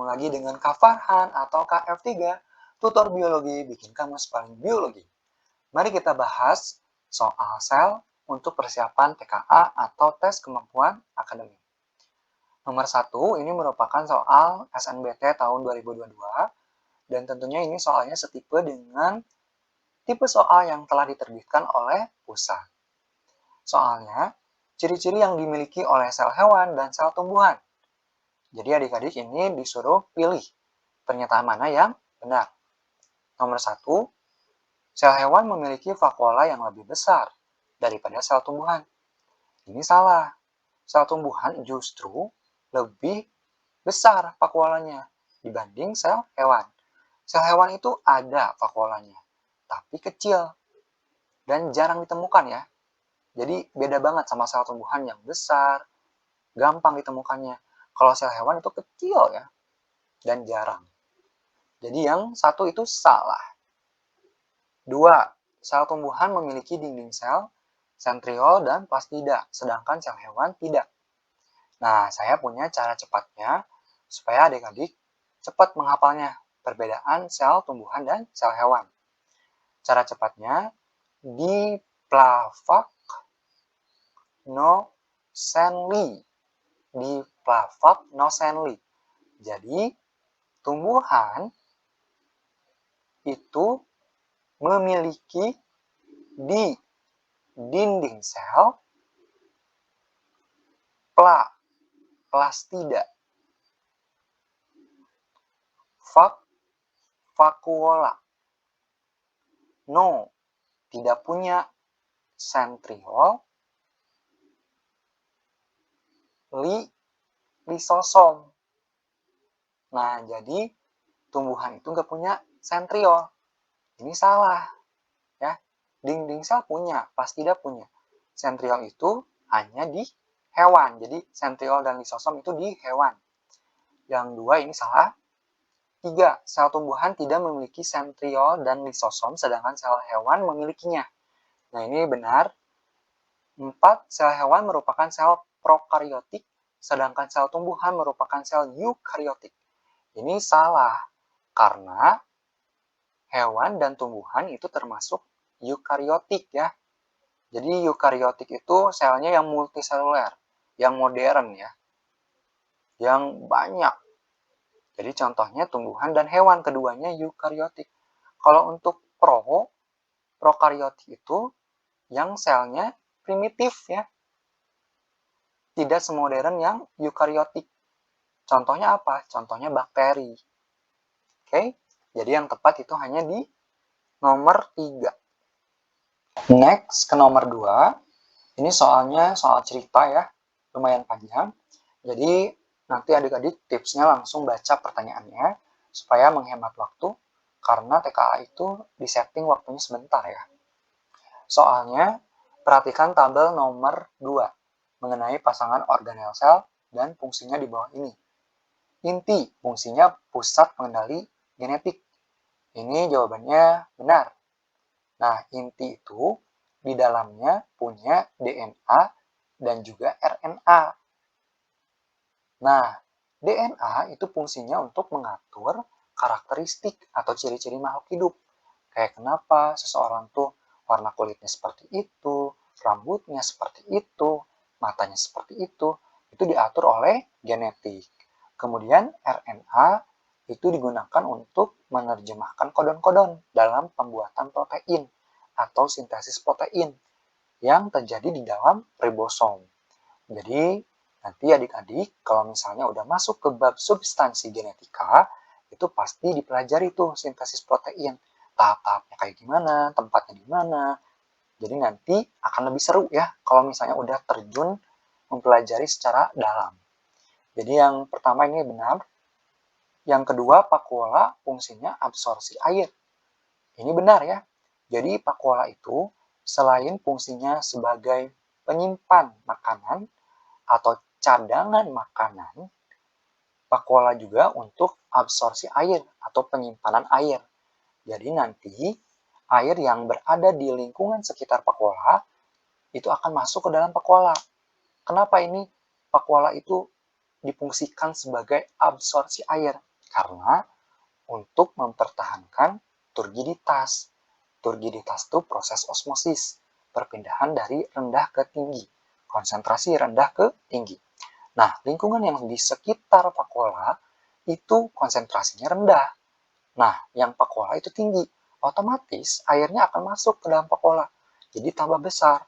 Bertemu lagi dengan Kak Farhan atau Kak F3, tutor biologi bikin kamus paling biologi. Mari kita bahas soal sel untuk persiapan TKA atau tes kemampuan akademik. Nomor 1, ini merupakan soal SNBT tahun 2022, dan tentunya ini soalnya setipe dengan tipe soal yang telah diterbitkan oleh pusat. Soalnya, ciri-ciri yang dimiliki oleh sel hewan dan sel tumbuhan. Jadi adik-adik ini disuruh pilih pernyataan mana yang benar. Nomor 1, sel hewan memiliki vakuola yang lebih besar daripada sel tumbuhan. Ini salah. Sel tumbuhan justru lebih besar vakuolanya dibanding sel hewan. Sel hewan itu ada vakuolanya, tapi kecil dan jarang ditemukan ya. Jadi beda banget sama sel tumbuhan yang besar, gampang ditemukannya. Kalau sel hewan itu kecil ya, dan jarang. Jadi yang satu itu salah. 2, sel tumbuhan memiliki dinding sel, sentriol, dan plastida, sedangkan sel hewan tidak. Nah, saya punya cara cepatnya supaya adik-adik cepat menghafalnya perbedaan sel tumbuhan dan sel hewan. Cara cepatnya, diplavak no senli. Diplavak no senli. Jadi, tumbuhan itu memiliki di dinding sel plastida, vakuola. No, tidak punya sentriol, lisosom. Nah, jadi tumbuhan itu nggak punya sentriol. Ini salah, ya. Dinding sel punya, plastida punya. Sentriol itu hanya di hewan. Jadi sentriol dan lisosom itu di hewan. Yang 2 ini salah. 3, sel tumbuhan tidak memiliki sentriol dan lisosom, sedangkan sel hewan memilikinya. Nah, ini benar. 4, sel hewan merupakan sel prokaryotik, sedangkan sel tumbuhan merupakan sel eukaryotik. Ini salah, karena hewan dan tumbuhan itu termasuk eukaryotik ya. Jadi eukaryotik itu selnya yang multiseluler, yang modern ya, yang banyak. Jadi contohnya tumbuhan dan hewan, keduanya eukaryotik. Kalau untuk prokaryotik itu yang selnya primitif ya, tidak semodern yang eukaryotik. Contohnya apa? Contohnya bakteri. Oke, jadi yang tepat itu hanya di nomor 3. Next, ke nomor 2. Ini soalnya soal cerita ya, lumayan panjang. Jadi nanti adik-adik tipsnya langsung baca pertanyaannya supaya menghemat waktu, karena TKA itu disetting waktunya sebentar ya. Soalnya, perhatikan tabel nomor 2 mengenai pasangan organel sel dan fungsinya di bawah ini. Inti, fungsinya pusat pengendali genetik. Ini jawabannya benar. Nah, inti itu di dalamnya punya DNA dan juga RNA. Nah, DNA itu fungsinya untuk mengatur karakteristik atau ciri-ciri makhluk hidup. Kayak kenapa seseorang tuh warna kulitnya seperti itu, rambutnya seperti itu, matanya seperti itu diatur oleh genetik. Kemudian RNA itu digunakan untuk menerjemahkan kodon-kodon dalam pembuatan protein atau sintesis protein yang terjadi di dalam ribosom. Jadi nanti adik-adik kalau misalnya udah masuk ke bab substansi genetika, itu pasti dipelajari tuh sintesis protein. Tahap-tahapnya kayak gimana, tempatnya di mana. Jadi nanti akan lebih seru ya kalau misalnya udah terjun mempelajari secara dalam. Jadi yang pertama ini benar. Yang kedua, vakuola fungsinya absorpsi air. Ini benar ya. Jadi vakuola itu selain fungsinya sebagai penyimpan makanan atau cadangan makanan, vakuola juga untuk absorpsi air atau penyimpanan air. Jadi nanti air yang berada di lingkungan sekitar vakuola itu akan masuk ke dalam vakuola. Kenapa ini vakuola itu difungsikan sebagai absorpsi air? Karena untuk mempertahankan turgiditas. Turgiditas itu proses osmosis, perpindahan dari rendah ke tinggi, konsentrasi rendah ke tinggi. Nah, lingkungan yang di sekitar vakuola itu konsentrasinya rendah. Nah, yang vakuola itu tinggi. Otomatis airnya akan masuk ke dalam vakuola, jadi tambah besar.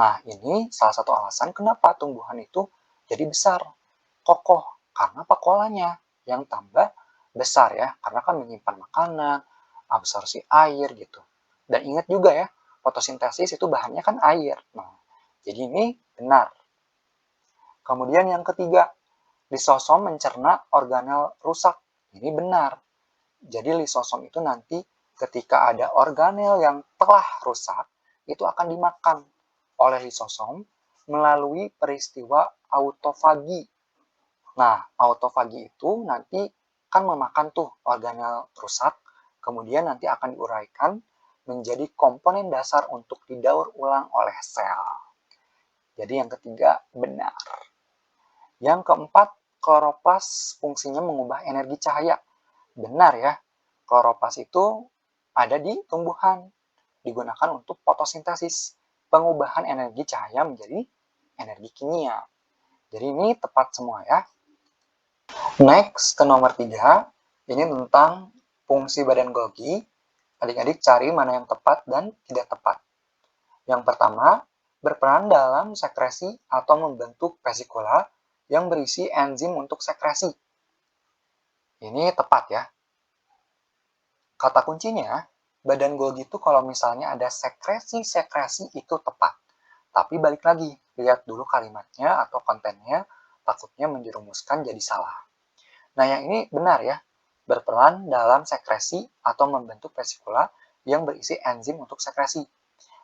Nah, ini salah satu alasan kenapa tumbuhan itu jadi besar, kokoh, karena vakuolanya yang tambah besar ya, karena kan menyimpan makanan, absorpsi air gitu. Dan ingat juga ya, fotosintesis itu bahannya kan air. Nah, jadi ini benar. Kemudian yang ketiga, lisosom mencerna organel rusak. Ini benar. Jadi lisosom itu nanti ketika ada organel yang telah rusak, itu akan dimakan oleh lisosom melalui peristiwa autofagi. Nah, autofagi itu nanti kan memakan tuh organel rusak, kemudian nanti akan diuraikan menjadi komponen dasar untuk didaur ulang oleh sel. Jadi yang ketiga benar. Yang keempat, kloroplas fungsinya mengubah energi cahaya. Benar ya, kloroplas itu ada di tumbuhan, digunakan untuk fotosintesis, pengubahan energi cahaya menjadi energi kimia. Jadi ini tepat semua ya. Next, ke nomor 3, ini tentang fungsi badan Golgi. Adik-adik cari mana yang tepat dan tidak tepat. Yang pertama, berperan dalam sekresi atau membentuk vesikula yang berisi enzim untuk sekresi. Ini tepat ya. Kata kuncinya, badan Golgi itu kalau misalnya ada sekresi-sekresi itu tepat. Tapi balik lagi, lihat dulu kalimatnya atau kontennya, takutnya menjerumuskan jadi salah. Nah, yang ini benar ya, berperan dalam sekresi atau membentuk vesikula yang berisi enzim untuk sekresi.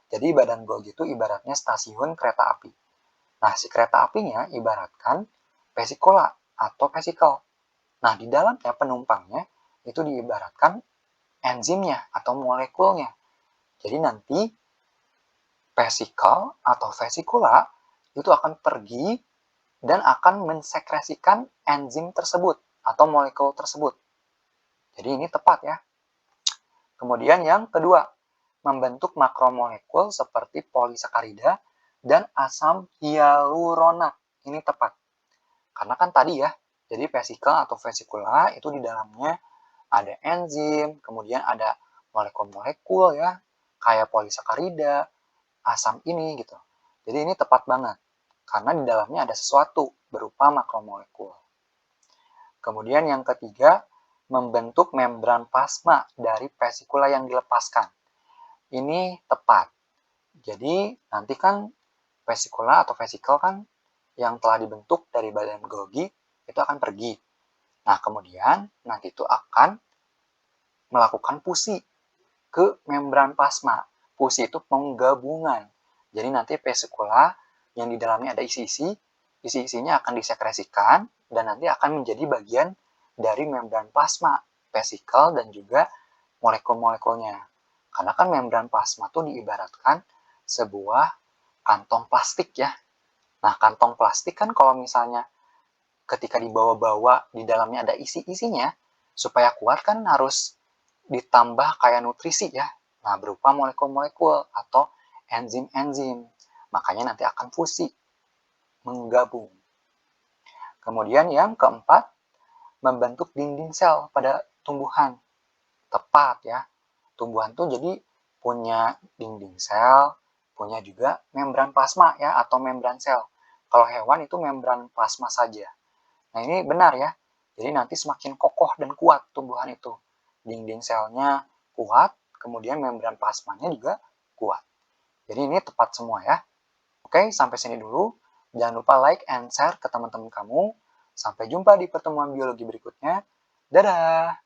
Jadi badan Golgi itu ibaratnya stasiun kereta api. Nah, si kereta apinya ibaratkan vesikula atau vesikel. Nah, di dalamnya penumpangnya itu diibaratkan enzimnya atau molekulnya. Jadi nanti vesikel atau vesikula itu akan pergi dan akan mensekresikan enzim tersebut atau molekul tersebut. Jadi ini tepat ya. Kemudian yang kedua, membentuk makromolekul seperti polisakarida dan asam hyaluronat. Ini tepat. Karena kan tadi ya, jadi vesikel atau vesikula itu di dalamnya ada enzim, kemudian ada molekul-molekul ya, kayak polisakarida, asam ini gitu. Jadi ini tepat banget. Karena di dalamnya ada sesuatu berupa makromolekul. Kemudian yang ketiga, membentuk membran plasma dari vesikula yang dilepaskan. Ini tepat. Jadi nanti kan vesikula atau vesikel kan yang telah dibentuk dari badan Golgi itu akan pergi. Nah, kemudian nanti itu akan melakukan fusi ke membran plasma. Fusi itu penggabungan. Jadi nanti vesikula yang di dalamnya ada isi-isinya akan disekresikan dan nanti akan menjadi bagian dari membran plasma, vesikel dan juga molekul-molekulnya. Karena kan membran plasma itu diibaratkan sebuah kantong plastik ya. Nah, kantong plastik kan kalau misalnya ketika dibawa-bawa di dalamnya ada isi-isinya, supaya kuat kan harus ditambah kayak nutrisi ya. Nah, berupa molekul-molekul atau enzim-enzim. Makanya nanti akan fusi, menggabung. Kemudian yang keempat, membentuk dinding sel pada tumbuhan. Tepat ya. Tumbuhan tuh jadi punya dinding sel, punya juga membran plasma ya atau membran sel. Kalau hewan itu membran plasma saja. Nah, ini benar ya. Jadi nanti semakin kokoh dan kuat tumbuhan itu. Dinding selnya kuat, kemudian membran plasmanya juga kuat. Jadi ini tepat semua ya. Oke, sampai sini dulu. Jangan lupa like and share ke teman-teman kamu. Sampai jumpa di pertemuan biologi berikutnya. Dadah!